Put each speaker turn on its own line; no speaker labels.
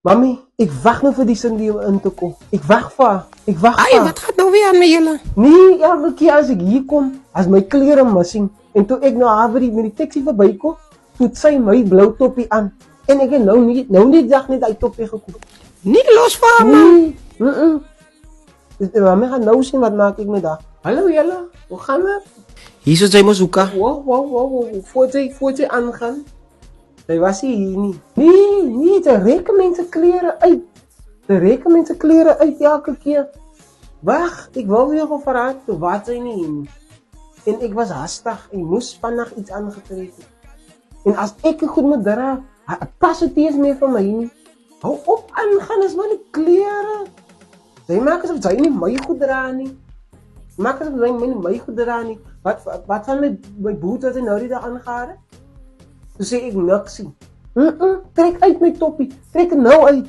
Mami, ek wag nou vir die Cindy om in te kom. Ek wag vir haar. Ek wag vir
Ai,
haar.
wat gaat nou weer aan met julle?
Nee, elke keer as ek hier kom, as my klere missing en toe ek nou haar met die taxi verbykom, toe het sy my blou toppie aan. En ek het nou nie dag net uit toppie gekoop.
Nie los vir haar, man.
Nee. Dus mami gaan nou sien wat maak ek met haar. Hallo julle, hoe gaan het?
Hier is sy mos hoeka.
Wow. Voor sy aangaan. Sy was hier nie. Nee, sy reken mense klere uit. Sy reken mense klere uit elke keer. Wag, ek wou weer gou verraad, toe wat sy nie hier nie. En ek was hastig en moes vandag iets aangetrek het. En as ek goed moet dra, pas dit eens meer vir my nie. Hou op aangaan, is maar die klere. Sy maak asof sy nie my goed dra nie. Maak asof sy nie my goed dra nie. Wat van my boot wat sy nou die dag aangehad het? Toe sê ek niks sien. Trek uit my toppie, trek nou uit.